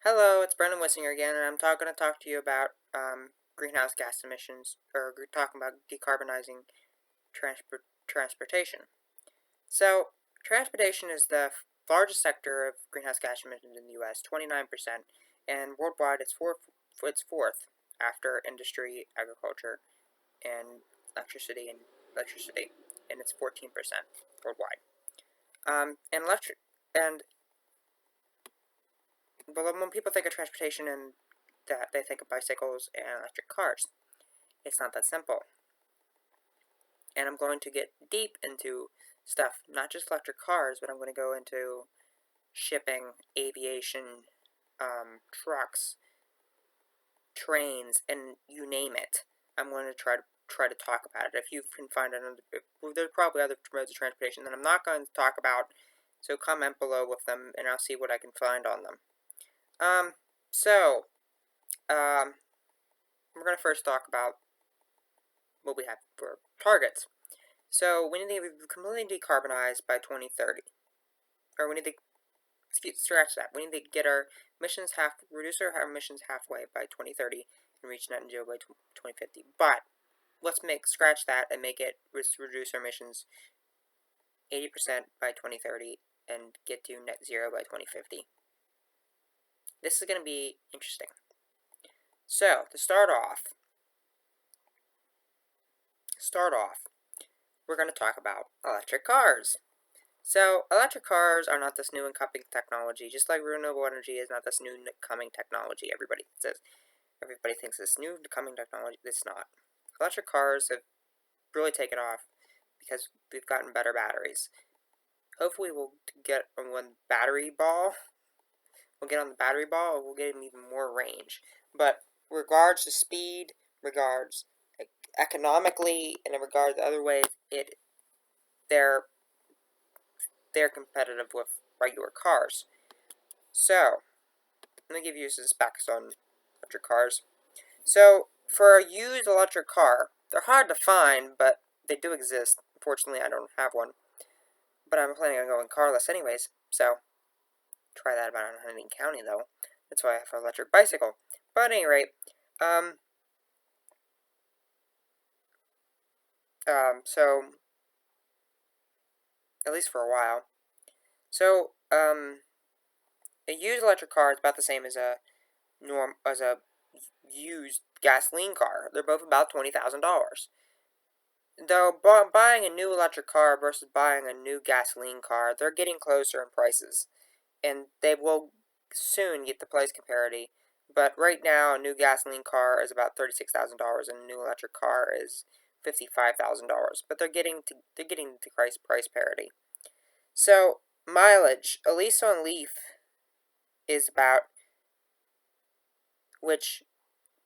Hello, it's Brendan Wissinger again, and I'm going to talk to you about greenhouse gas emissions, or talking about decarbonizing transportation. So, transportation is the largest sector of greenhouse gas emissions in the U.S., 29%, and worldwide it's fourth after industry, agriculture, and electricity, and it's 14% worldwide. And electric and But when people think of transportation and that they think of bicycles and electric cars, it's not that simple. And I'm going to get deep into stuff, not just electric cars, but I'm going to go into shipping, aviation, trucks, trains, and you name it. I'm going to try to talk about it. If you can find another, there's probably other modes of transportation that I'm not going to talk about. So comment below with them, and I'll see what I can find on them. Um, so, we're going to first talk about what we have for targets. So we need to be completely decarbonized by 2030. Or we need to scratch that. We need to get our reduce our emissions halfway by 2030 and reach net zero by 2050. But let's scratch that and make it reduce our emissions 80% by 2030 and get to net zero by 2050. This is going to be interesting. So to start off, we're going to talk about electric cars. So, electric cars are not this new and coming technology, just like renewable energy is not this new and coming technology. Everybody thinks this new and coming technology. It's not. Electric cars have really taken off because we've gotten better batteries. Hopefully, we'll get on the battery ball. We'll get on the battery ball, and we'll get even more range. But regards to speed, regards economically, and in regards to other ways, they're competitive with regular cars. So, let me give you some specs on electric cars. So, for a used electric car, they're hard to find, but they do exist. Unfortunately, I don't have one. But I'm planning on going carless anyways, so try that about in Huntington County, though. That's why I have an electric bicycle. But at any rate, so, at least for a while. So, a used electric car is about the same as a used gasoline car. They're both about $20,000. Though buying a new electric car versus buying a new gasoline car, they're getting closer in prices, and they will soon get the price parity. But right now, a new gasoline car is about $36,000, and a new electric car is $55,000. But they're getting to price parity. So mileage, a lease on Leaf is about, which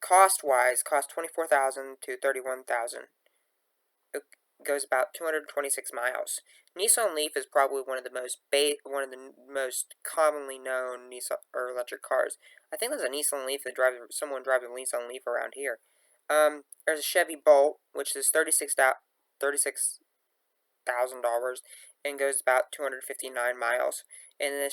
cost-wise costs $24,000 to $31,000. It goes about 226 miles. Nissan Leaf is probably one of the most commonly known Nissan or electric cars. I think there's a Nissan Leaf that someone driving a Nissan Leaf around here. There's a Chevy Bolt, which is $36,000 and goes about 259 miles, and the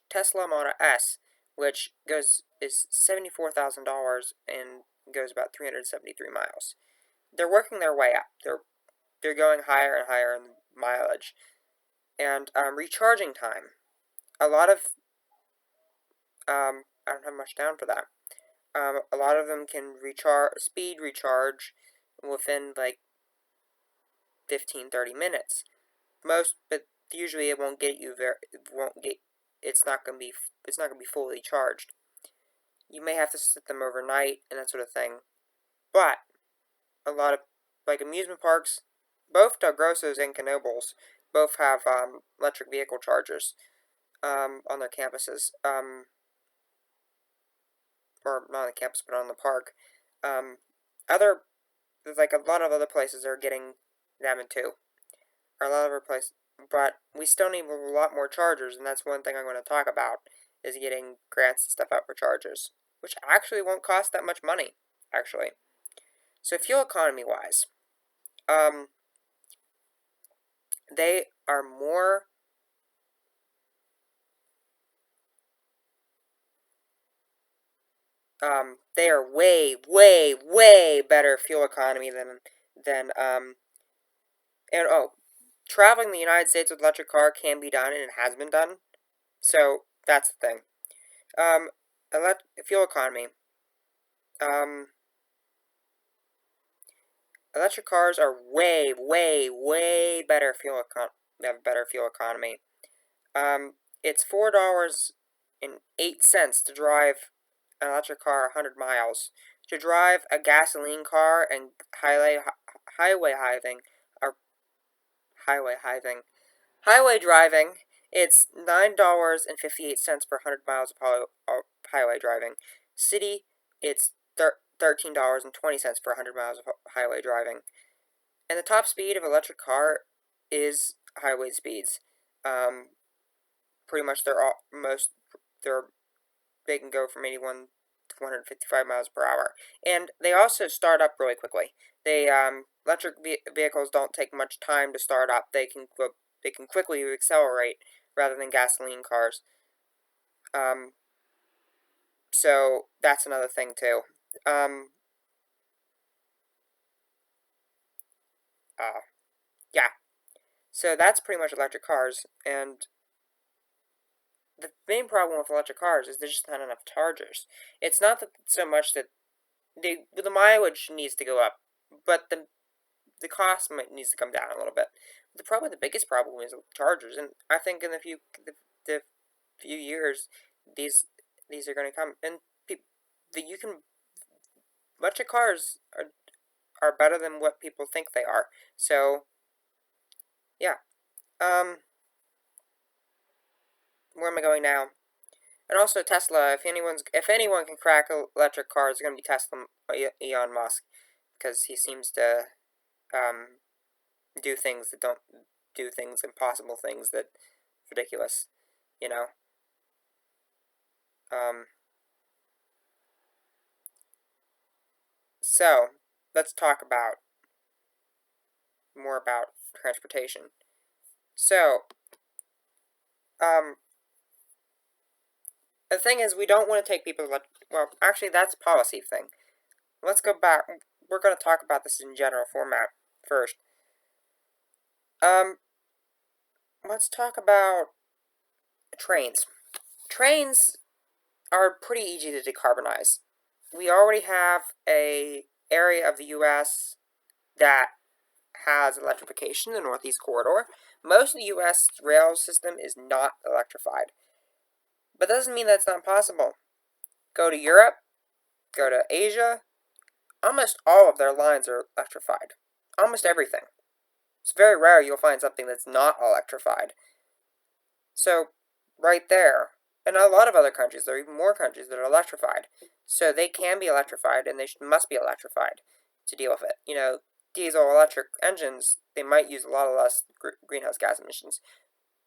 Tesla Model S, which is $74,000 and goes about 373 miles. They're working their way up. They're going higher and higher in mileage. And recharging time. A lot of I don't have much down for that. A lot of them can speed recharge within like 15-30 minutes. But usually it won't get you it's not gonna be fully charged. You may have to sit them overnight and that sort of thing. But a lot of amusement parks, both Del Grossos and Knoebels, both have electric vehicle chargers on their campuses. Or not on the campus, but on the park. There's a lot of other places are getting them too. Or a lot of other places, but we still need a lot more chargers, and that's one thing I'm going to talk about, is getting grants and stuff out for chargers, which actually won't cost that much money, actually. So fuel economy wise, they are They are way, way, way better fuel economy than and oh, traveling the United States with electric car can be done, and it has been done. So that's the thing. Um, fuel economy. Um, Electric cars are way, way, way better have better fuel economy. It's $4.08 to drive an electric car 100 miles. To drive a gasoline car and highway hiving or highway driving, it's $9.58 per 100 miles of highway driving. City, it's $13.20 per 100 miles of highway driving. And the top speed of electric car is highway speeds. Pretty much they're they can go from 81 to 155 miles per hour, and they also start up really quickly. Electric vehicles don't take much time to start up. They can quickly accelerate rather than gasoline cars. So that's another thing too. Yeah. So that's pretty much electric cars, and the main problem with electric cars is there's just not enough chargers. It's not that so much that the mileage needs to go up, but the cost needs to come down a little bit. Probably the biggest problem is chargers, and I think in the few years these are going to come, and you can electric cars are better than what people think they are. So yeah, where am I going now? And also Tesla. If anyone can crack electric cars, it's going to be Tesla, Elon Musk, because he seems to um, do things that don't do things, impossible things that ridiculous, you know. Um, so let's talk about more about transportation. So the thing is, we don't want to take people. Well, actually, that's a policy thing. Let's go back. We're going to talk about this in general format first. Let's talk about trains. Trains are pretty easy to decarbonize. We already have a area of the U.S. that has electrification, the Northeast Corridor. Most of the U.S. rail system is not electrified. But that doesn't mean that's not possible. Go to Europe, go to Asia, almost all of their lines are electrified. Almost everything. It's very rare you'll find something that's not electrified. So, right there. And a lot of other countries, there are even more countries that are electrified. So they can be electrified, and must be electrified to deal with it. You know, diesel electric engines, they might use a lot less greenhouse gas emissions.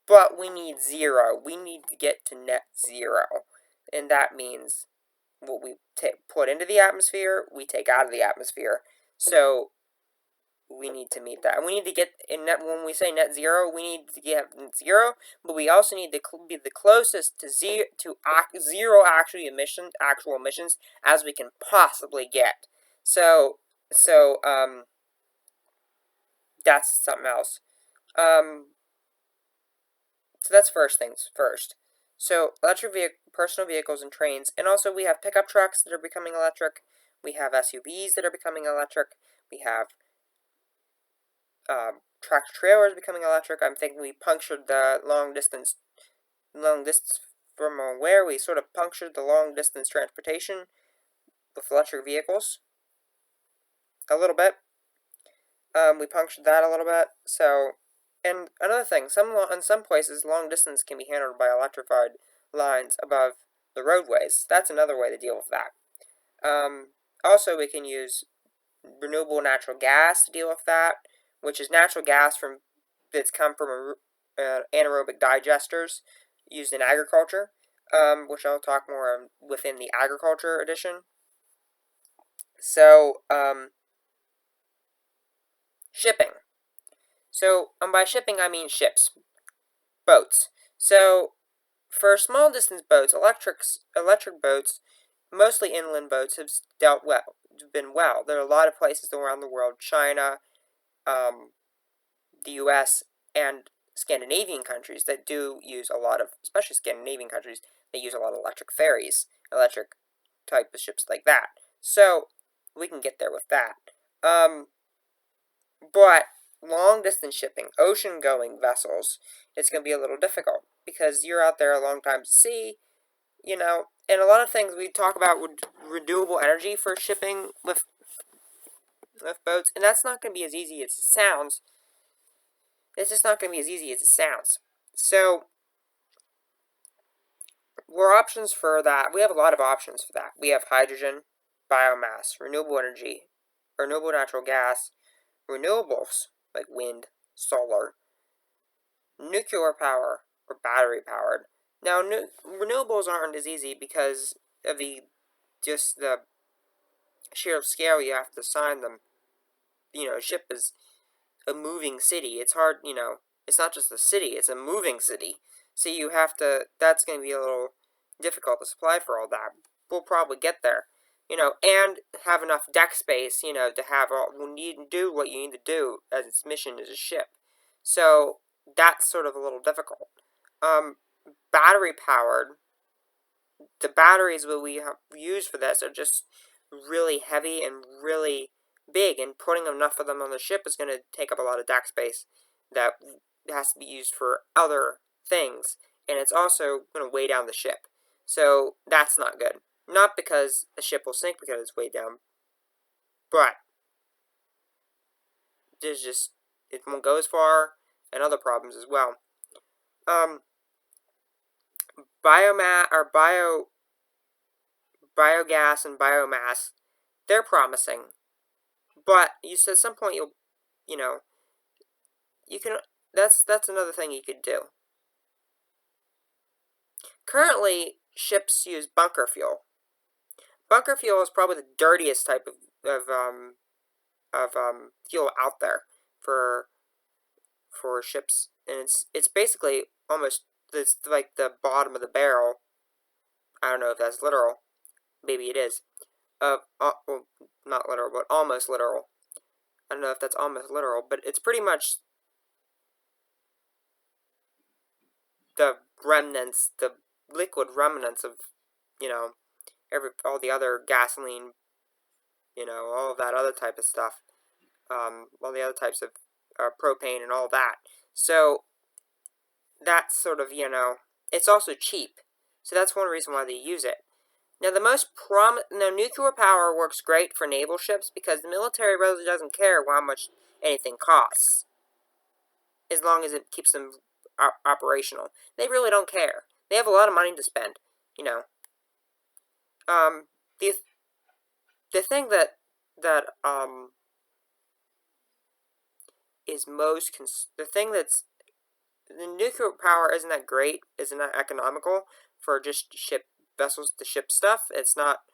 But we need zero. We need to get to net zero. And that means what we put into the atmosphere, we take out of the atmosphere. So we need to meet that. And we need to get when we say net zero, we need to get net zero, but we also need to be the closest to zero actual emissions as we can possibly get. So that's something else. So that's first things first. So personal vehicles and trains, and also we have pickup trucks that are becoming electric. We have SUVs that are becoming electric. We have tractor trailers becoming electric. I'm thinking we punctured the long distance from where we sort of punctured the long distance transportation with electric vehicles a little bit. We punctured that a little bit. So, and another thing, in some places, long distance can be handled by electrified lines above the roadways. That's another way to deal with that. Also, we can use renewable natural gas to deal with that, which is natural gas that's come from anaerobic digesters used in agriculture, which I'll talk more within the agriculture edition. So, shipping. So, by shipping, I mean ships, boats. So, for small distance boats, electric boats mostly inland boats have been well. There are a lot of places around the world, China, the U.S., and Scandinavian countries that do use a lot of, especially Scandinavian countries, they use a lot of electric ferries, electric type of ships like that. So we can get there with that. But long distance shipping, ocean going vessels, it's going to be a little difficult because you're out there a long time to sea, and a lot of things we talk about with renewable energy for shipping with boats, and that's not going to be as easy as it sounds. It's just not going to be as easy as it sounds. So, we're options for that. We have a lot of options for that. We have hydrogen, biomass, renewable energy, renewable natural gas, renewables like wind, solar, nuclear power, or battery powered. Now, renewables aren't as easy because of the sheer scale you have to assign them. A ship is a moving city. It's hard, it's not just a city, it's a moving city. So that's going to be a little difficult to supply for all that. We'll probably get there, and have enough deck space, to have you need to do what you need to do as its mission as a ship. So that's sort of a little difficult. Battery powered, the batteries that we use for this are just really heavy and really big, and putting enough of them on the ship is going to take up a lot of deck space that has to be used for other things, and it's also going to weigh down the ship. So that's not good. Not because the ship will sink because it's weighed down, but it won't go as far, and other problems as well. Biogas and biomass, they're promising, but at some point you can. That's another thing you could do. Currently, ships use bunker fuel. Bunker fuel is probably the dirtiest type of fuel out there for ships, and it's basically it's like the bottom of the barrel. I don't know if that's literal. Maybe it is. Well, not literal, but almost literal. I don't know if that's almost literal, but it's pretty much the remnants, the liquid remnants of, all the other gasoline, all of that other type of stuff, all the other types of propane and all that. So that's sort of, it's also cheap. So that's one reason why they use it. Now, nuclear power works great for naval ships because the military really doesn't care how much anything costs, as long as it keeps them operational. They really don't care. They have a lot of money to spend, The thing that is the thing that's the nuclear power isn't that great, isn't that economical for just ship vessels to ship stuff. It's not.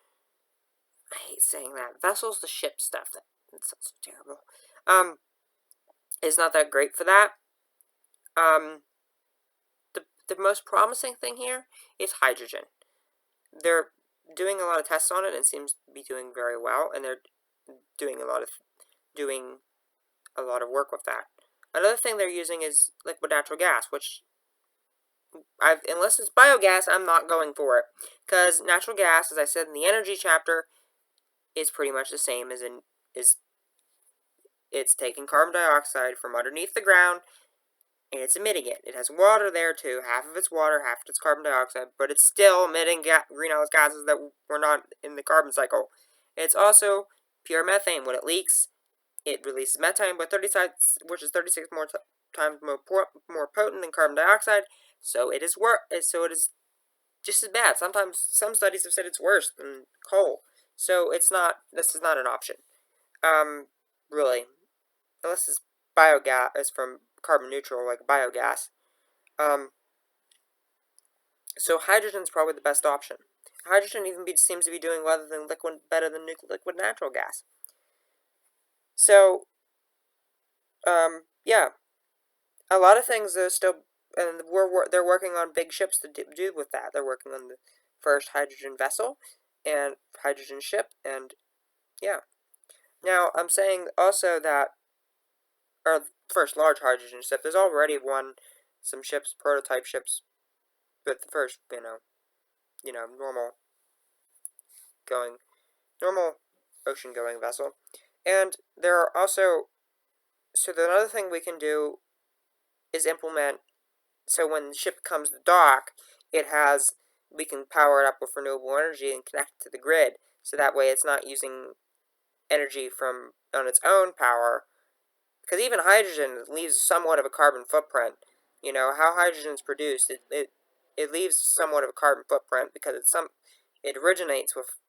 I hate saying that, vessels to ship stuff. That sounds so terrible. It's not that great for that. The most promising thing here is hydrogen. They're doing a lot of tests on it and it seems to be doing very well, and they're doing a lot of work with that. Another thing they're using is liquid natural gas, which unless it's biogas, I'm not going for it, because natural gas, as I said in the energy chapter, is pretty much the same as it's taking carbon dioxide from underneath the ground, and it's emitting it. It has water there too, half of it's water, half of it's carbon dioxide, but it's still emitting greenhouse gases that were not in the carbon cycle. It's also pure methane. When it leaks, it releases methane, which is 36 times more potent than carbon dioxide. So it is just as bad. Sometimes some studies have said it's worse than coal. So this is not an option. Really, unless it's biogas, it's from carbon neutral like biogas. So hydrogen's probably the best option. Hydrogen seems to be doing better than liquid natural gas. So, yeah, a lot of things are still, and they're working on big ships to do with that. They're working on the first hydrogen vessel, and hydrogen ship, and yeah. Now, I'm saying also that, or first large hydrogen ship, there's already some ships, prototype ships, but the first, normal going, normal ocean going vessel. And there are also, so the other thing we can do is implement, so when the ship comes to dock, we can power it up with renewable energy and connect it to the grid, so that way it's not using energy from on its own power, because even hydrogen leaves somewhat of a carbon footprint. How hydrogen is produced, it leaves somewhat of a carbon footprint because it originates with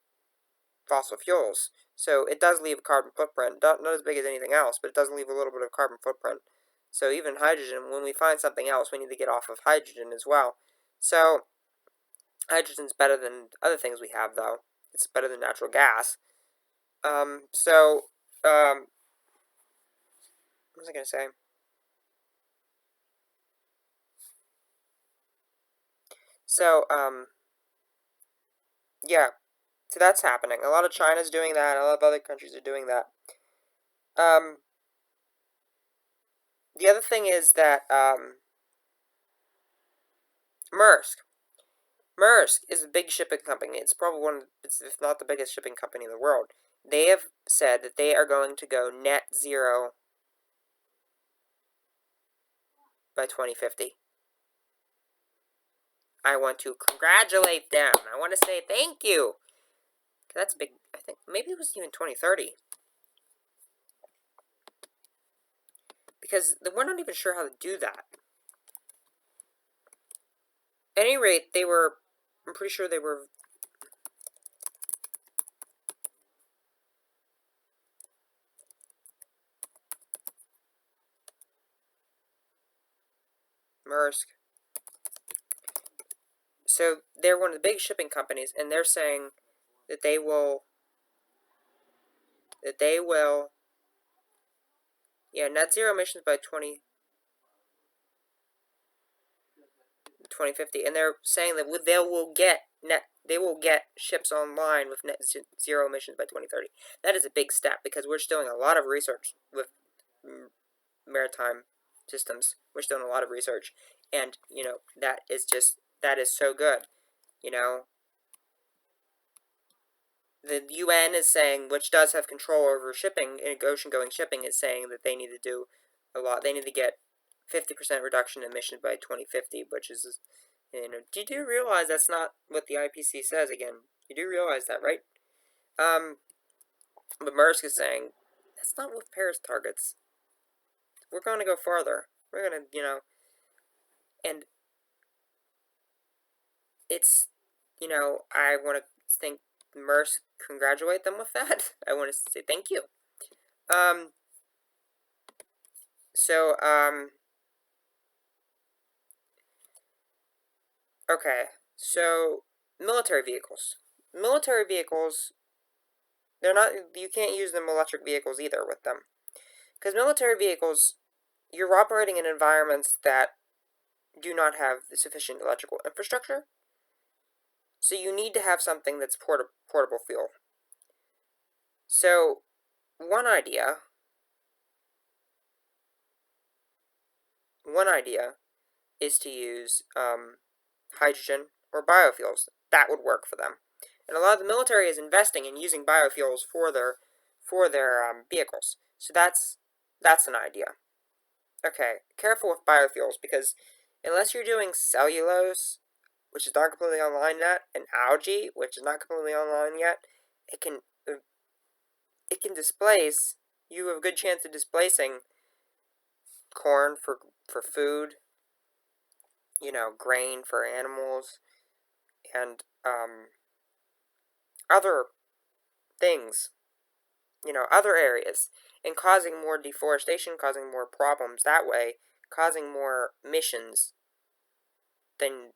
fossil fuels. So it does leave a carbon footprint, not as big as anything else, but it does leave a little bit of carbon footprint. So even hydrogen, when we find something else, we need to get off of hydrogen as well. So hydrogen's better than other things we have, though. It's better than natural gas. What was I going to say? So, yeah. So that's happening. A lot of China's doing that. A lot of other countries are doing that. The other thing is that, Maersk. Maersk is a big shipping company. It's probably if not the biggest shipping company in the world. They have said that they are going to go net zero by 2050. I want to congratulate them. I want to say thank you. That's big. I think maybe it was even 2030. Because we're not even sure how to do that. At any rate, I'm pretty sure they were. Maersk. So they're one of the big shipping companies, and they're saying that they will, net zero emissions by 2050, and they're saying that they will get ships online with net zero emissions by 2030. That is a big step because we're still doing a lot of research with maritime systems. We're still doing a lot of research, and that is so good. The UN is saying, which does have control over shipping, ocean-going shipping, is saying that they need to do a lot. They need to get 50% reduction in emissions by 2050, which is, do you realize that's not what the IPC says again? You do realize that, right? But Maersk is saying, that's not with Paris targets. We're going to go farther. We're going to, and it's, I want to think Maersk, congratulate them with that. I want to say thank you. Okay, so military vehicles. Military vehicles, you can't use them electric vehicles either with them. Because military vehicles, you're operating in environments that do not have sufficient electrical infrastructure. So you need to have something that's portable fuel. So, one idea is to use hydrogen or biofuels. That would work for them. And a lot of the military is investing in using biofuels for their vehicles. So that's an idea. Okay, careful with biofuels because unless you're doing cellulose, which is not completely online yet, and algae, which is not completely online yet, it can displace. You have a good chance of displacing corn for food, grain for animals, and other things, other areas, and causing more deforestation, causing more problems that way, causing more emissions than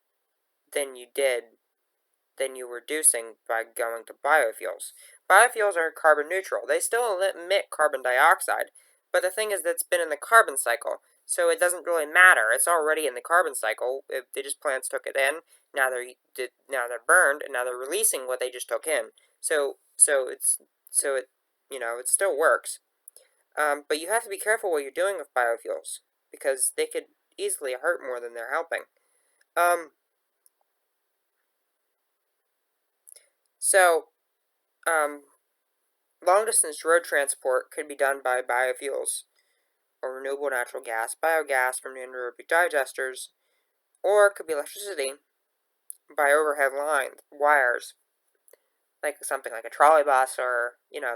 you were reducing by going to biofuels. Biofuels are carbon neutral. They still emit carbon dioxide, but the thing is that's been in the carbon cycle. So it doesn't really matter. It's already in the carbon cycle. They just plants took it in. Now they're burned, and now they're releasing what they just took in. So it it still works. But you have to be careful what you're doing with biofuels because they could easily hurt more than they're helping. Um, so long distance road transport could be done by biofuels or renewable natural gas, biogas from anaerobic digesters, or it could be electricity by overhead lines, wires, like something like a trolley bus, or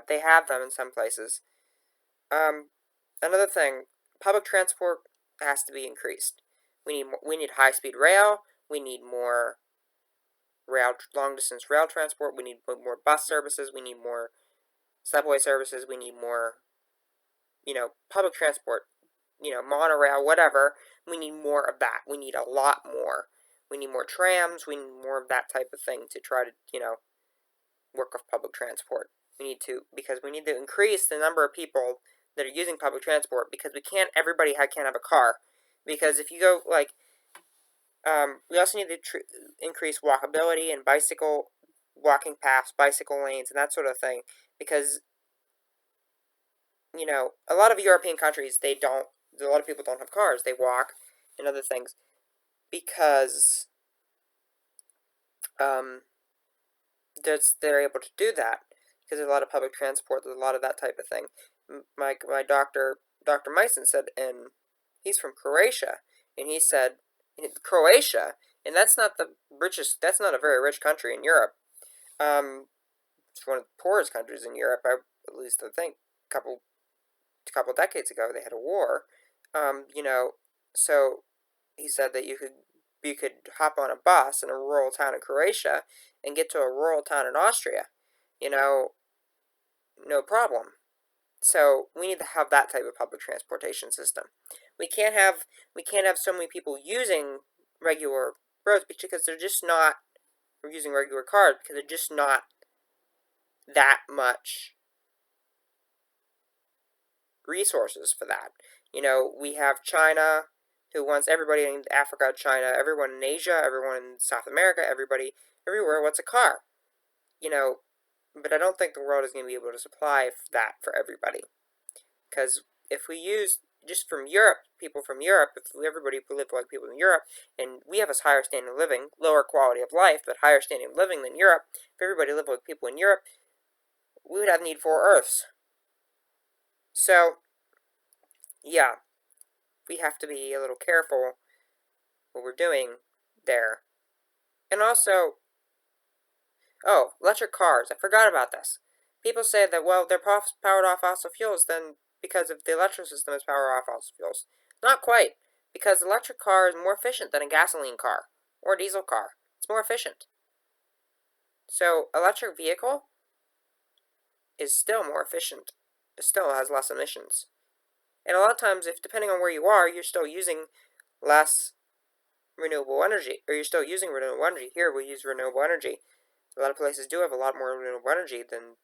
they have them in some places. Another thing, public transport has to be increased. We need high speed rail. We need more long distance rail transport. We need more bus services. We need more subway services. We need more public transport. Monorail, whatever. We need more of that. We need a lot more. We need more trams. We need more of that type of thing to try to work with public transport. Because we need to increase the number of people that are using public transport, because everybody can't have a car. Because if you go, we also need to increase walkability and walking paths, bicycle lanes, and that sort of thing. Because, a lot of European countries, a lot of people don't have cars. They walk and other things because, they're able to do that because there's a lot of public transport. There's a lot of that type of thing. My doctor, Dr. Meissen, said, and he's from Croatia, and he said Croatia, and that's not the richest. That's not a very rich country in Europe. It's one of the poorest countries in Europe. At least I think a couple decades ago they had a war. So he said that you could hop on a bus in a rural town in Croatia and get to a rural town in Austria, no problem. So we need to have that type of public transportation system. We can't have so many people using regular roads because they're just not, or using regular cars because they're just not that much resources for that. We have China, who wants everybody in Africa, China, everyone in Asia, everyone in South America, everybody everywhere wants a car. But I don't think the world is going to be able to supply that for everybody. Because if we use just from Europe, people from Europe, if everybody lived like people in Europe, and we have a higher standard of living, lower quality of life, but higher standard of living than Europe, if everybody lived like people in Europe, we would have need 4 Earths. So, yeah, we have to be a little careful what we're doing there. And also, electric cars. I forgot about this. People say that, well, they're powered off fossil fuels then because of the electric system is powered off fossil fuels. Not quite, because the electric car is more efficient than a gasoline car or a diesel car. It's more efficient. So, electric vehicle is still more efficient. It still has less emissions. And a lot of times, depending on where you are, you're still using less renewable energy, or you're still using renewable energy. Here, we use renewable energy. A lot of places do have a lot more renewable energy than,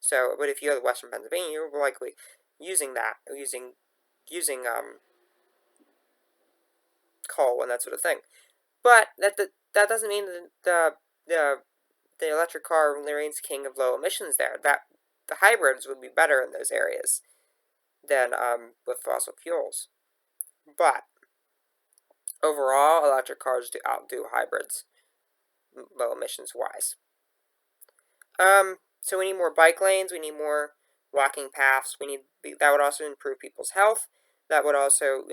So, but if you go to Western Pennsylvania, you're likely using that, or using coal and that sort of thing. But that doesn't mean that the electric car remains king of low emissions there. That the hybrids would be better in those areas than with fossil fuels. But overall, electric cars outdo hybrids, low emissions wise. So we need more bike lanes. We need more walking paths. That would also improve people's health. That would also,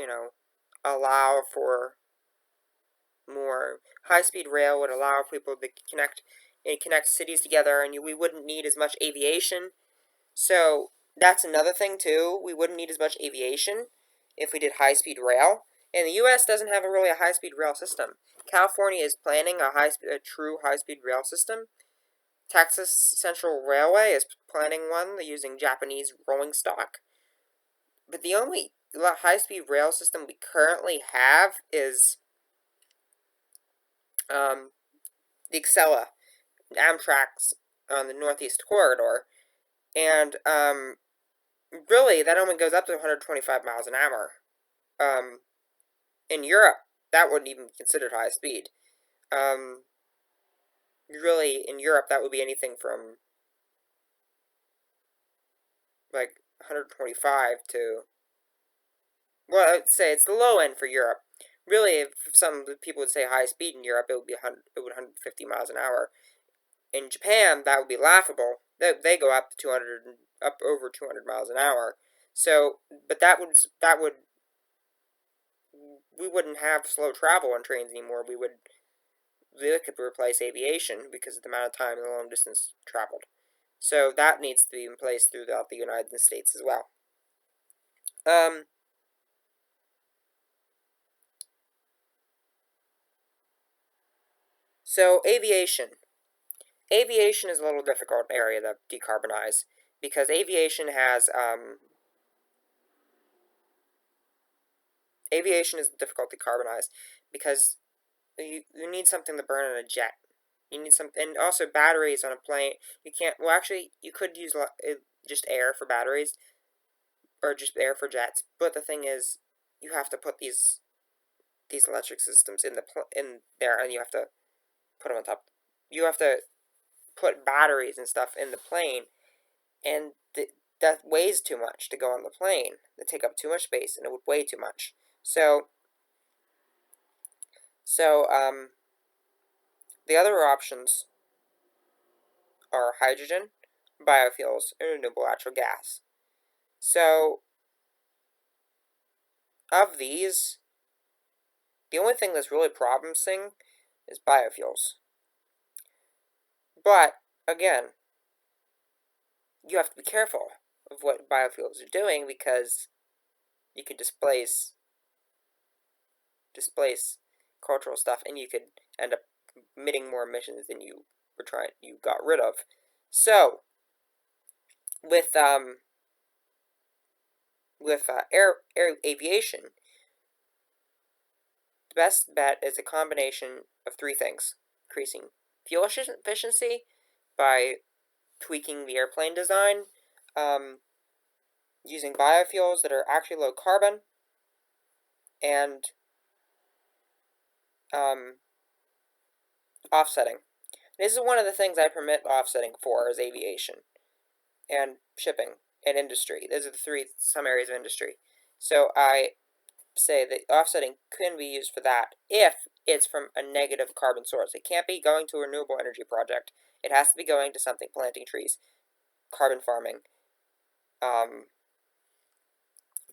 allow for more high-speed rail. Would allow people to connect cities together, and we wouldn't need as much aviation. So that's another thing too. We wouldn't need as much aviation if we did high-speed rail. And the U.S. doesn't have really a high-speed rail system. California is planning a true high-speed rail system. Texas Central Railway is planning one using Japanese rolling stock. But the only high-speed rail system we currently have is the Excella, Amtrak's on the Northeast Corridor. And really, that only goes up to 125 miles an hour. in Europe, that wouldn't even be considered high speed. Really, in Europe, that would be anything from like 125 to, well, I'd say it's the low end for Europe. Really, if some people would say high speed in Europe, it would be 150 miles an hour. In Japan, that would be laughable. They go up to 200, up over 200 miles an hour. So, but we wouldn't have slow travel on trains anymore. They could replace aviation because of the amount of time and the long distance traveled. So that needs to be in place throughout the United States as well. So aviation. Aviation is a little difficult area to decarbonize because aviation is difficult to decarbonize because you need something to burn in a jet. You need some, and also batteries on a plane. You can't. Well, actually, you could use just air for batteries or just air for jets. But the thing is, you have to put these electric systems in there, and you have to put them on top. You have to put batteries and stuff in the plane, and that weighs too much to go on the plane. They take up too much space, and it would weigh too much. So the other options are hydrogen, biofuels, and renewable natural gas. So, of these, the only thing that's really promising is biofuels. But, again, you have to be careful of what biofuels are doing because you could displace cultural stuff, and you could end up emitting more emissions than you got rid of. So, with air aviation, the best bet is a combination of three things: increasing fuel efficiency by tweaking the airplane design, using biofuels that are actually low carbon, and offsetting. This is one of the things I permit offsetting for is aviation and shipping and industry. Those are some areas of industry. So I say that offsetting can be used for that if it's from a negative carbon source. It can't be going to a renewable energy project. It has to be going to something planting trees, carbon farming,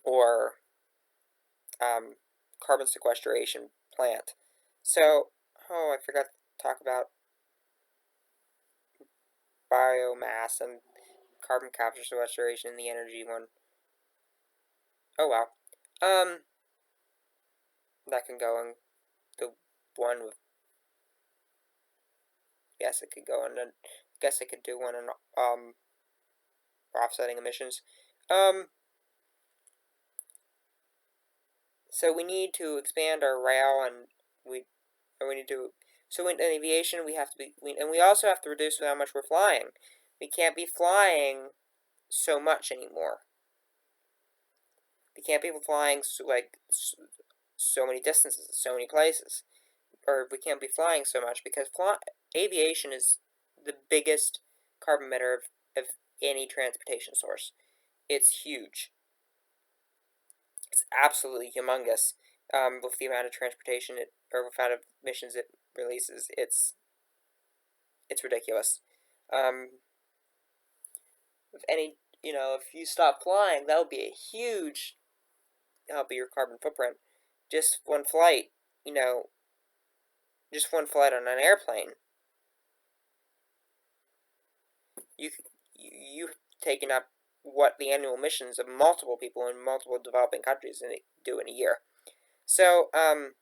or carbon sequestration plant. So, I forgot to talk about biomass and carbon capture sequestration in the energy one. Oh well. That can go in the one with. Yes, it could go in. I guess it could do one on offsetting emissions. So we need to expand our rail, and we need to. So in aviation, we have to be, and we also have to reduce how much we're flying. We can't be flying so much anymore. We can't be flying so many distances, so many places, or we can't be flying so much because aviation is the biggest carbon emitter of any transportation source. It's huge. It's absolutely humongous. With the amount of transportation or with the amount of emissions it releases, it's ridiculous. If if you stop flying, that would be a huge help your carbon footprint. Just one flight, just one flight on an airplane, you've taken up what the annual emissions of multiple people in multiple developing countries do in a year. So, what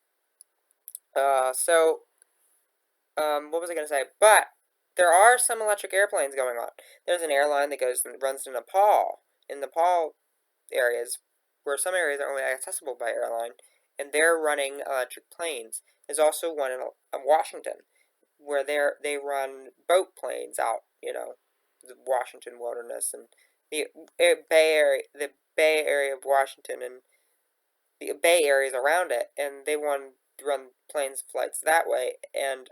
was I going to say? But there are some electric airplanes going on. There's an airline that runs to Nepal, in Nepal areas, where some areas are only accessible by airline, and they're running electric planes. There's also one in Washington, where they run boat planes out, the Washington wilderness and the Bay Area of Washington, and the Bay areas around it, and they want to run planes flights that way, and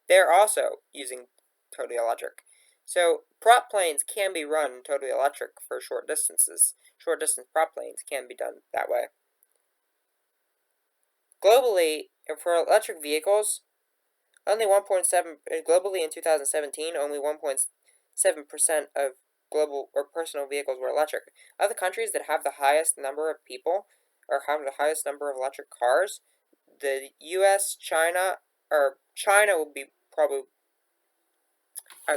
they're also using totally electric. So prop planes can be run totally electric for short distances. Short distance prop planes can be done that way. Globally, for electric vehicles, only 1.7 globally in 2017, only 1.7% of global or personal vehicles were electric. Other countries that have the highest number of people or have the highest number of electric cars, the U.S., China, or China will be probably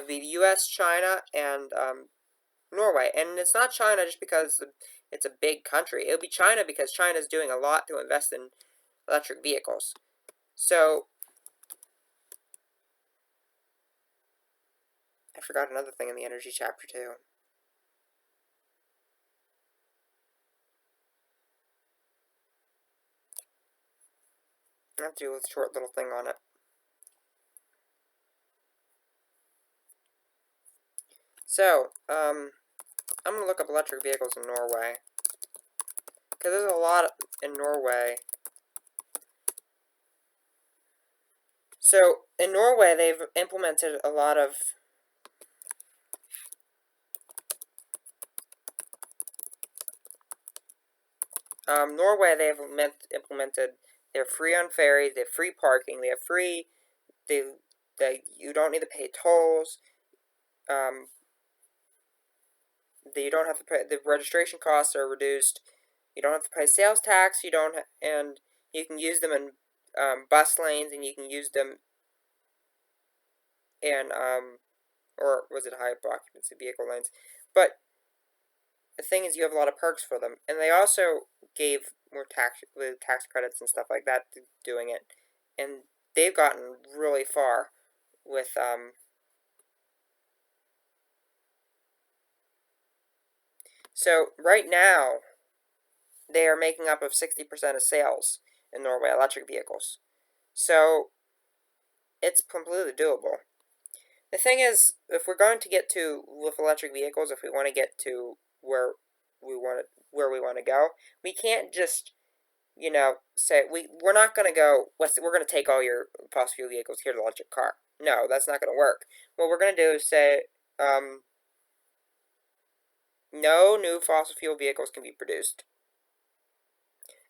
the U.S., China, and Norway. And it's not China just because it's a big country. It'll be China because China is doing a lot to invest in electric vehicles. So I forgot another thing in the energy chapter too. I have to do a short little thing on it. So, I'm going to look up electric vehicles in Norway. Because there's a lot in Norway. So, in Norway, they've implemented a lot of Norway, they've implemented, they're free on ferries, they have free parking, they have free, you don't need to pay tolls, you don't have to pay, the registration costs are reduced, you don't have to pay sales tax, and you can use them in bus lanes, and you can use them in, or was it high occupancy vehicle lanes, but the thing is, you have a lot of perks for them, and they also gave more tax credits and stuff like that to doing it, and they've gotten really far with So right now they are making up of 60% of sales in Norway electric vehicles. So it's completely doable. The thing is, if we're going to get to with electric vehicles, if we want to get to where we want to go, we can't just say we're not going to go. We're going to take all your fossil fuel vehicles. Here's an electric car. No, that's not going to work. What we're going to do is say no new fossil fuel vehicles can be produced,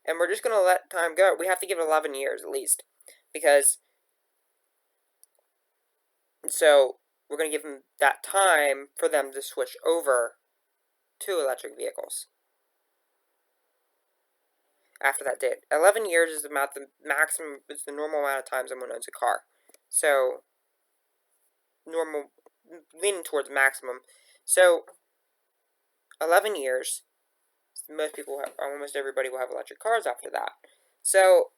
and we're just going to let time go. We have to give it 11 years at least, because so we're going to give them that time for them to switch over to electric vehicles. After that date, 11 years is the maximum. It's the normal amount of time someone owns a car. So normal, leaning towards maximum. So 11 years. Most people, almost everybody, will have electric cars after that. So,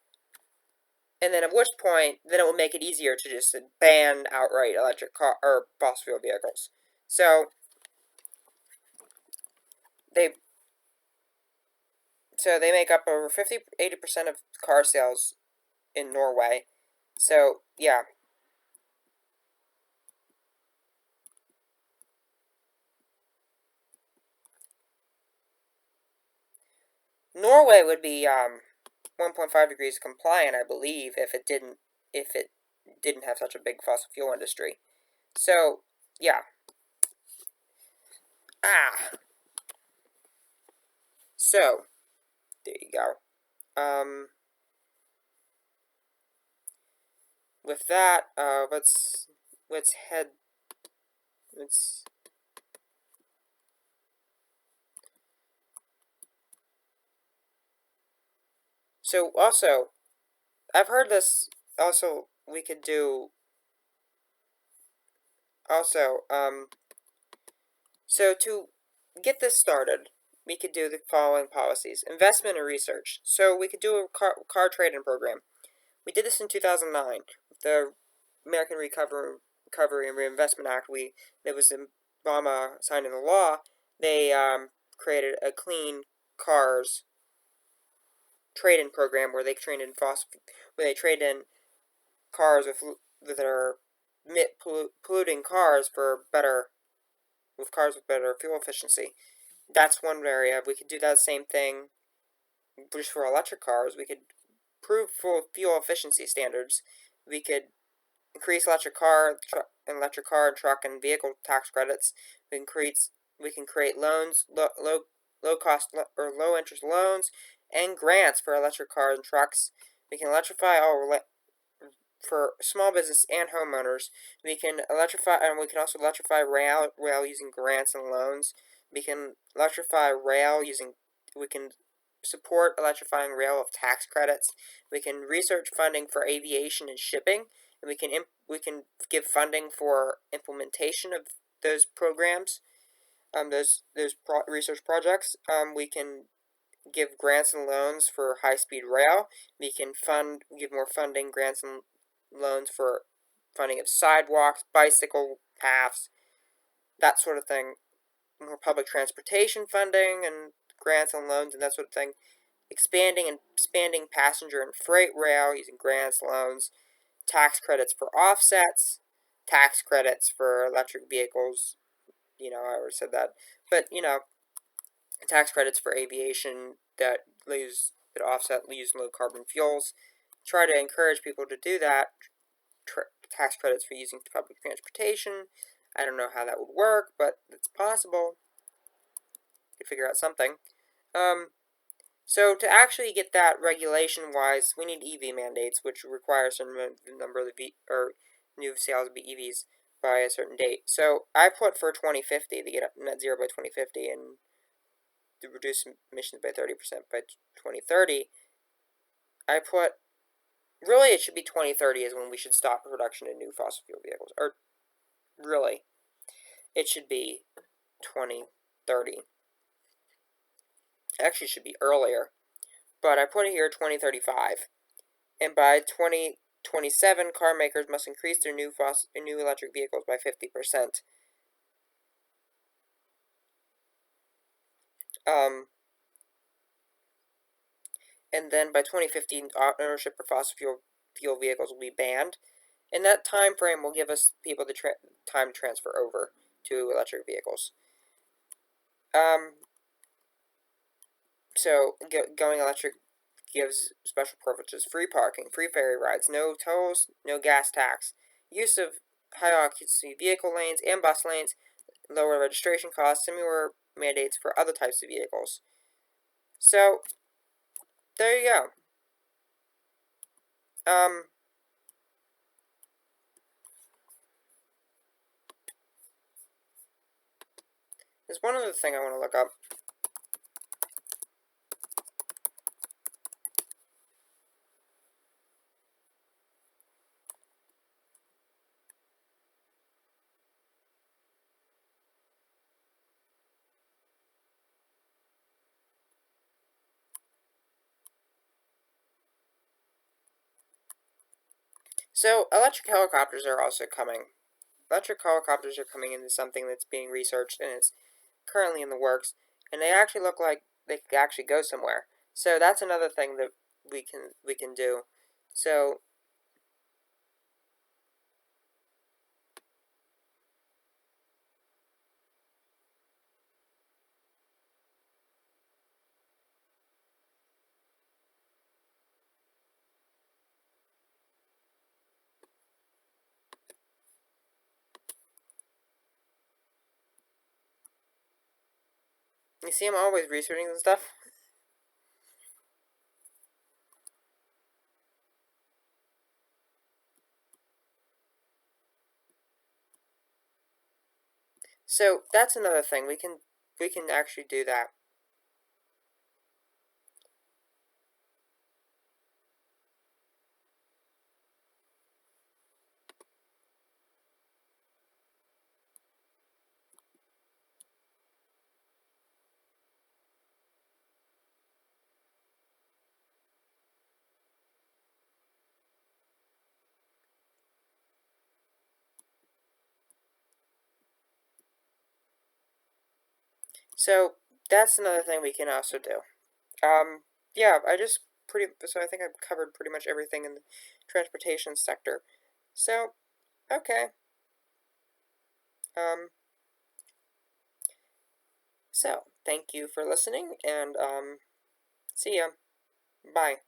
and then at which point, then it will make it easier to just ban outright electric car or fossil fuel vehicles. So they make up over 80% of car sales in Norway. So yeah. Norway would be 1.5 degrees compliant, I believe, if it didn't have such a big fossil fuel industry. So yeah. So there you go. With that, let's head. Let's. So also, I've heard this. Also, we could do. Also, so to get this started, we could do the following policies: investment and research. So we could do a car trade-in program. We did this in 2009 with the American Recovery and Reinvestment Act. There was Obama signing the law. They created a clean cars trade-in program where they trade in cars that are polluting cars for cars with better fuel efficiency. That's one area. We could do that same thing just for electric cars, we could improve fuel efficiency standards. We could increase electric car and truck and vehicle tax credits. We can create loans, low cost or low interest loans, and grants for electric cars and trucks. We can electrify for small business and homeowners. We can electrify, and we can also electrify rail using grants and loans. We can electrify rail using. We can support electrifying rail with tax credits. We can research funding for aviation and shipping, and we can give funding for implementation of those programs, research projects. We can give grants and loans for high-speed rail. We can give more funding, grants and loans for funding of sidewalks, bicycle paths, that sort of thing. More public transportation funding and grants and loans and that sort of thing. Expanding passenger and freight rail using grants, loans, tax credits for offsets, tax credits for electric vehicles. I already said that. But, tax credits for aviation that offset use low carbon fuels. Try to encourage people to do that. Tax credits for using public transportation. I don't know how that would work, but it's possible. Could figure out something. So to actually get that regulation-wise, we need Evie mandates, which require a certain number of new sales of EVs by a certain date. So I put for 2050 to get up net zero by 2050 and to reduce emissions by 30% by 2030. Really it should be 2030 is when we should stop production of new fossil fuel vehicles. Or really, it should be 2030. Actually, it should be earlier. But I put it here 2035. And by 2027, car makers must increase their new electric vehicles by 50%. And then by 2015, ownership of fossil fuel vehicles will be banned. And that time frame will give us people the time to transfer over to electric vehicles. So going electric gives special privileges: free parking, free ferry rides, no tolls, no gas tax, use of high occupancy vehicle lanes and bus lanes, lower registration costs, similar mandates for other types of vehicles. So there you go. There's one other thing I want to look up. So electric helicopters are also coming. Electric helicopters are coming into something that's being researched and it's currently in the works, and they actually look like they could actually go somewhere. So that's another thing that we can do. So you see, I'm always researching and stuff. So that's another thing we can actually do that. So that's another thing we can also do. Yeah, so I think I've covered pretty much everything in the transportation sector. So, okay. So thank you for listening, and see ya. Bye.